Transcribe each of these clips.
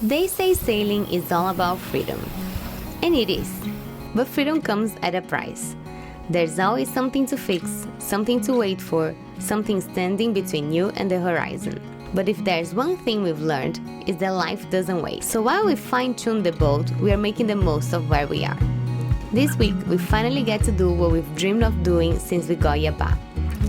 They say sailing is all about freedom. And it is. But freedom comes at a price. There's always something to fix, something to wait for, something standing between you and the horizon. But if there's one thing we've learned, it's that life doesn't wait. So while we fine-tune the boat, we are making the most of where we are. This week, we finally get to do what we've dreamed of doing since we got Yabá.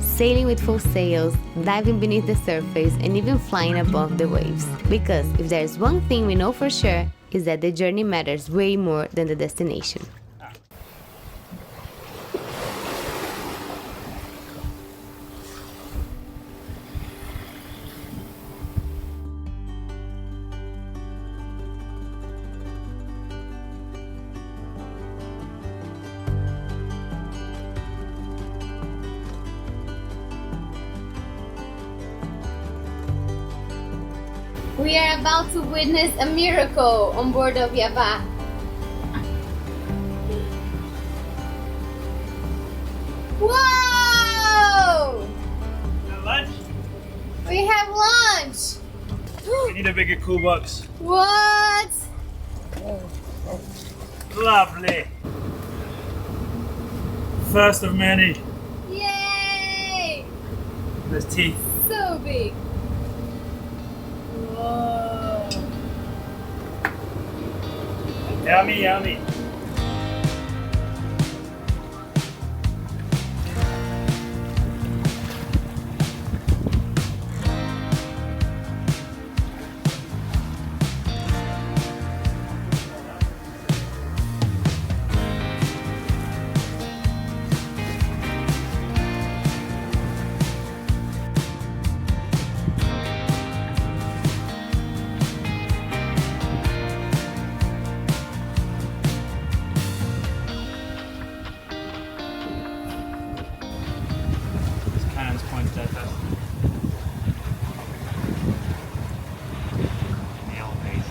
Sailing with full sails, diving beneath the surface, and even flying above the waves. Because if there's one thing we know for sure, is that the journey matters way more than the destination. We are about to witness a miracle on board of Yabá. Whoa! Lunch? We have lunch! We need a bigger cool box. What? Lovely. First of many. Yay! There's teeth. So big. Whoa. Yummy, yummy. Pointed at us. Nail face.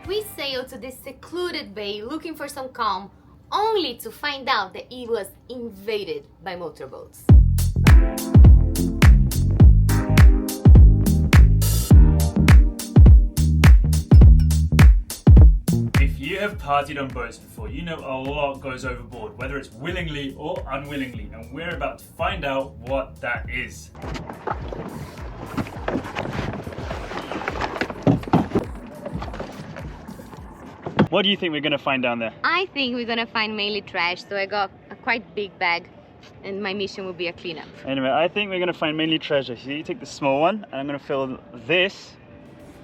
We sailed to this secluded bay looking for some calm, only to find out that it was invaded by motorboats. If you have partied on boats before, you know a lot goes overboard, whether it's willingly or unwillingly, and we're about to find out what that is. What do you think we're going to find down there? I think we're gonna find mainly trash, so I got a quite big bag, and my mission will be a cleanup. Anyway, I think we're going to find mainly treasure. So you take the small one, and I'm going to fill this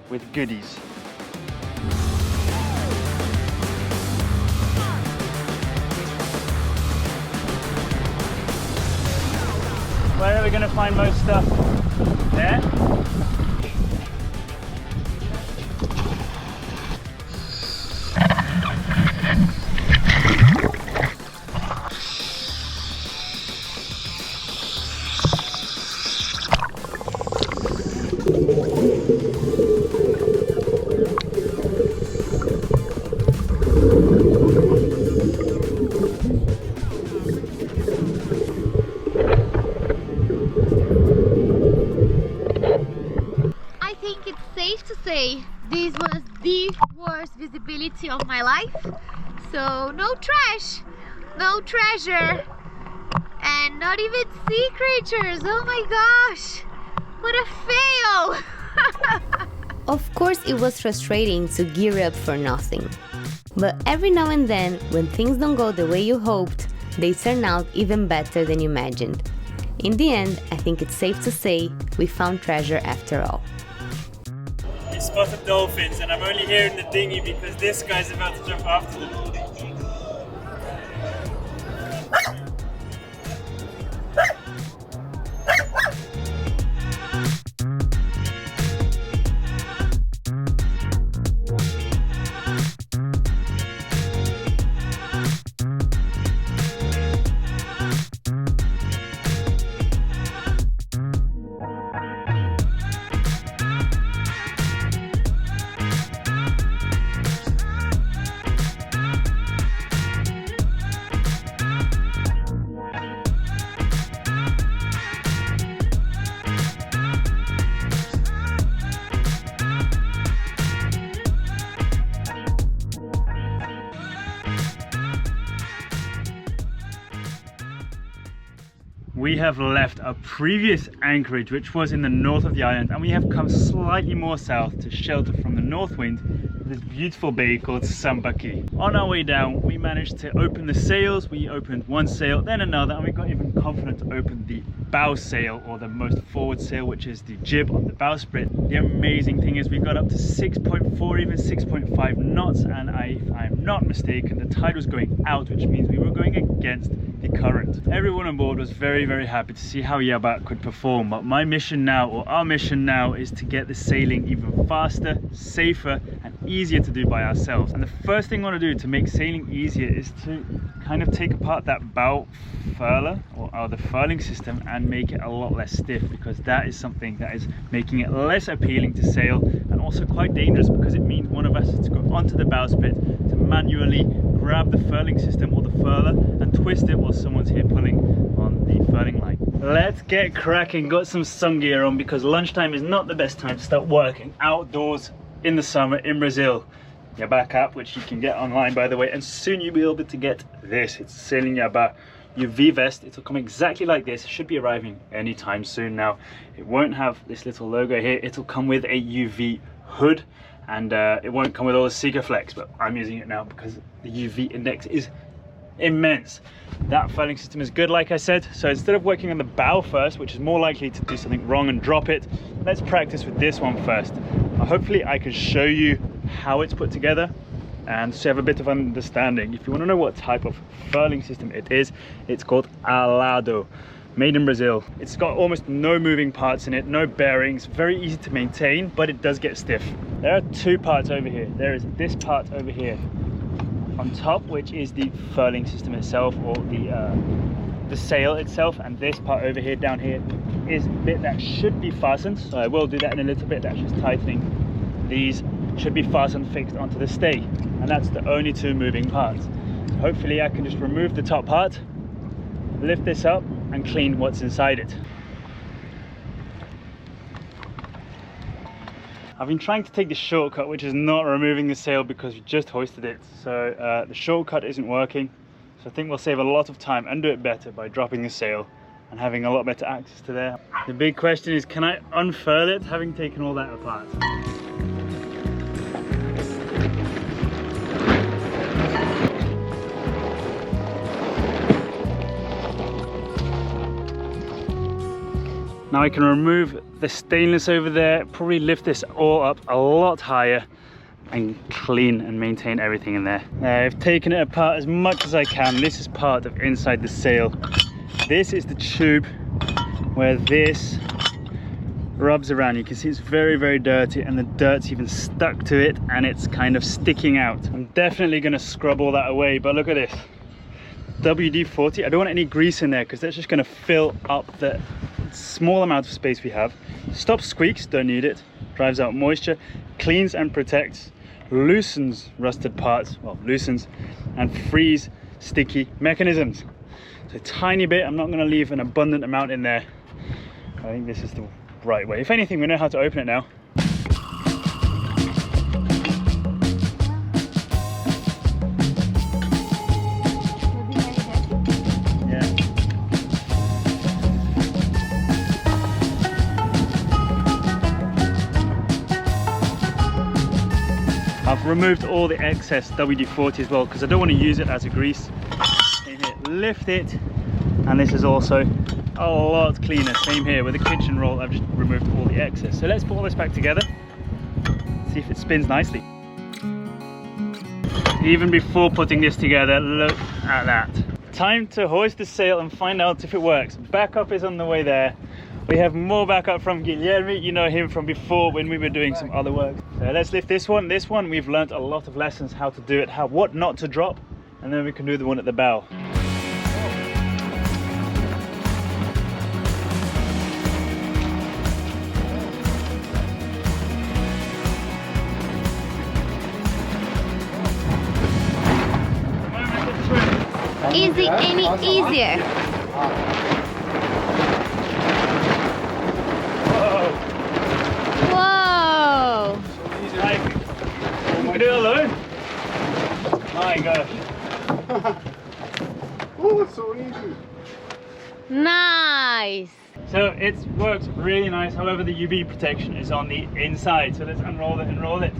with goodies. Where are we going to find most stuff? There? Safe to say this was the worst visibility of my life. So no trash, no treasure, and not even sea creatures. Oh my gosh, what a fail! Of course it was frustrating to gear up for nothing. But every now and then, when things don't go the way you hoped, they turn out even better than you imagined. In the end, I think it's safe to say we found treasure after all. We spotted dolphins, and I'm only here in the dinghy because this guy's about to jump after them. We have left our previous anchorage, which was in the north of the island, and we have come slightly more south to shelter from the north wind, this beautiful bay called Sambaki. On our way down, we managed to open the sails. We opened one sail, then another, and we got even confident to open the bow sail, or the most forward sail, which is the jib on the bowsprit. The amazing thing is we got up to 6.4, even 6.5 knots, and if I'm not mistaken, the tide was going out, which means we were going against the current. Everyone on board was very happy to see how Yabá could perform, but my mission now, or our mission now, is to get the sailing even faster, safer, and easier to do by ourselves. And the first thing I want to do to make sailing easier is to kind of take apart that bow furler, or the furling system, and make it a lot less stiff, because that is something that is making it less appealing to sail, and also quite dangerous, because it means one of us has to go onto the bowsprit to manually grab the furling system or the furler and twist it while someone's here pulling on the furling line. Let's get cracking. Got some sun gear on because lunchtime is not the best time to start working outdoors in the summer in Brazil. Yabá cap, which you can get online, by the way, and soon you'll be able to get this. It's Sailing Yabá UV vest. It'll come exactly like this. It should be arriving anytime soon now. It won't have this little logo here. It'll come with a UV hood, and it won't come with all the Seeker Flex, but I'm using it now because the UV index is immense. That furling system is good, like I said, so instead of working on the bow first, which is more likely to do something wrong and drop it, let's practice with this one first. Hopefully I can show you how it's put together and so you have a bit of understanding. If you want to know what type of furling system it is, it's called alado, made in Brazil. It's got almost no moving parts in it, no bearings, very easy to maintain, but it does get stiff. There are two parts over here. There is this part over here on top, which is the furling system itself, or the sail itself, and this part over here down here is a bit that should be fastened, so I will do that in a little bit. That's just tightening. These should be fastened, fixed onto the stay, and that's the only two moving parts. So hopefully I can just remove the top part, lift this up and clean what's inside it. I've been trying to take the shortcut, which is not removing the sail because we just hoisted it. So the shortcut isn't working. So I think we'll save a lot of time and do it better by dropping the sail and having a lot better access to there. The big question is, can I unfurl it having taken all that apart? Now I can remove the stainless over there, probably lift this all up a lot higher and clean and maintain everything in there. I've taken it apart as much as I can. This is part of inside the sail. This is the tube where this rubs around. You can see it's very dirty, and the dirt's even stuck to it and it's kind of sticking out. I'm definitely going to scrub all that away, but look at this. WD-40, I don't want any grease in there because that's just going to fill up the small amount of space we have. Stops squeaks, don't need it. Drives out moisture, cleans and protects, loosens rusted parts, well, loosens and frees sticky mechanisms. So a tiny bit, I'm not going to leave an abundant amount in there. I think this is the right way. If anything, we know how to open it now. I've removed all the excess WD-40 as well because I don't want to use it as a grease. In here, lift it, and this is also a lot cleaner. Same here with the kitchen roll, I've just removed all the excess. So let's put all this back together. see if it spins nicely. Even before putting this together, look at that. Time to hoist the sail and find out if it works. Backup is on the way there. We have more backup from Guilherme, you know him from before when we were doing some other work. So let's lift this one. This one we've learned a lot of lessons how to do it, what not to drop, and then we can do the one at the bow. Easy any easier. Whoa! Like, can we do it alone? My gosh. Oh, it's so easy. Nice! So it works really nice, however the UV protection is on the inside. So let's unroll it and roll it.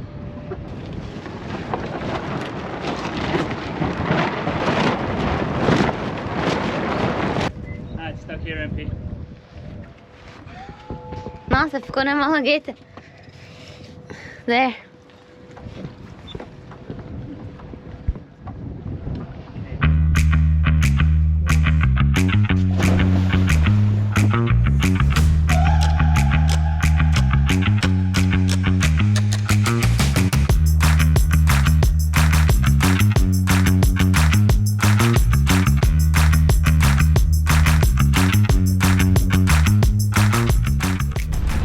Ah, it's stuck here, MP. Nossa, ficou na malagueta. There.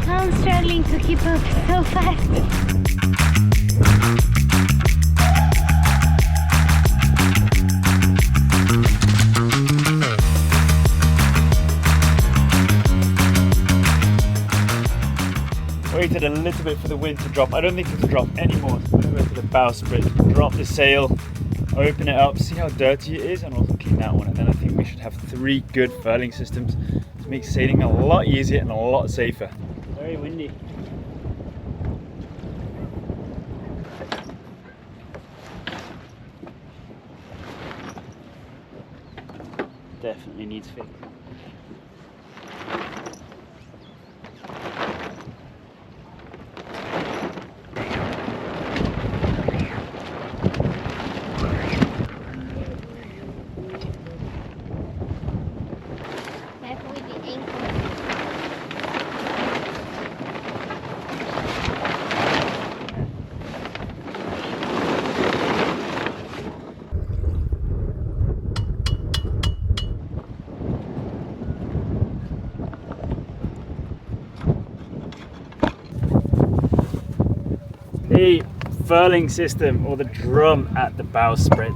I'm struggling to keep up so fast. Waited a little bit for the wind to drop. I don't think it'll drop anymore. So I'm going to go to the bowsprit, drop the sail, open it up, see how dirty it is, and also clean that one. And then I think we should have 3 good furling systems to make sailing a lot easier and a lot safer. Very windy. Definitely needs fixing. Careful with the ankle. The furling system, or the drum at the bowsprit,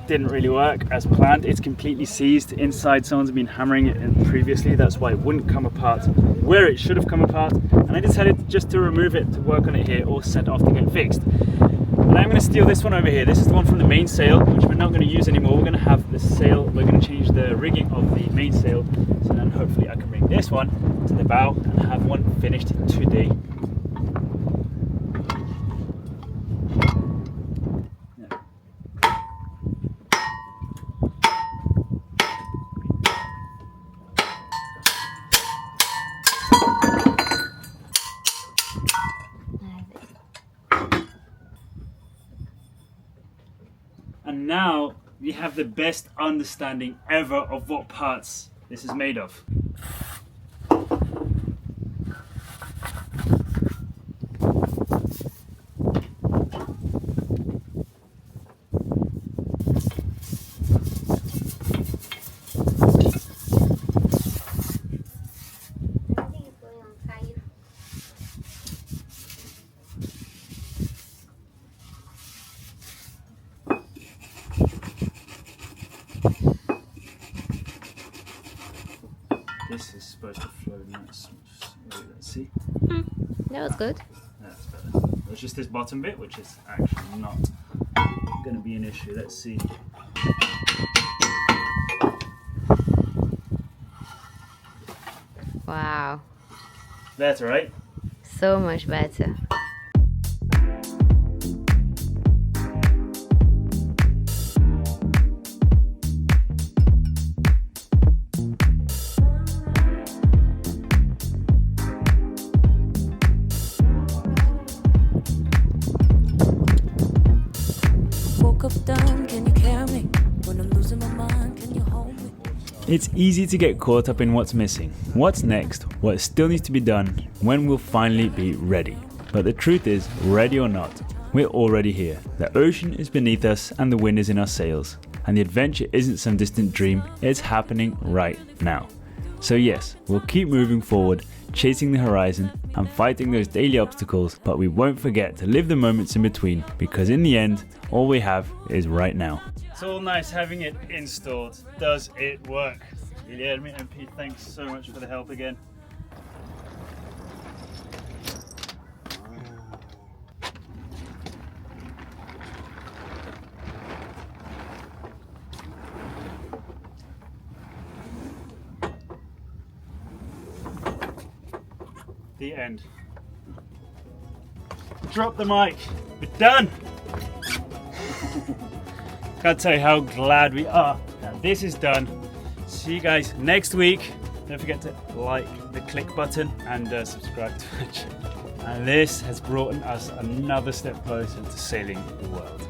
didn't really work as planned. It's completely seized inside. Someone's been hammering it in previously. That's why it wouldn't come apart where it should have come apart. And I decided just to remove it, to work on it here, or send off to get fixed. And I'm going to steal this one over here. This is the one from the mainsail, which we're not going to use anymore. We're going to have the sail, we're going to change the rigging of the mainsail. So then hopefully I can bring this one to the bow and have one finished today. And now we have the best understanding ever of what parts this is made of. This is supposed to flow nice. Let's see. That was good. That's better. There's just this bottom bit, which is actually not going to be an issue. Let's see. Wow. Better, right? So much better. done, can you carry me? When I'm losing my mind, can you hold me? It's easy to get caught up in what's missing, what's next, what still needs to be done, when we'll finally be ready. But the truth is, ready or not, we're already here. The ocean is beneath us and the wind is in our sails. And the adventure isn't some distant dream, it's happening right now. So yes, we'll keep moving forward, chasing the horizon and fighting those daily obstacles, but we won't forget to live the moments in between, because in the end, all we have is right now. It's all nice having it installed. Does it work? Guilherme and Pete, thanks so much for the help again. The end. Drop the mic. We're done. Can't tell you how glad we are that this is done. See you guys next week. Don't forget to like the click button and subscribe to the channel. And this has brought us another step closer to sailing the world.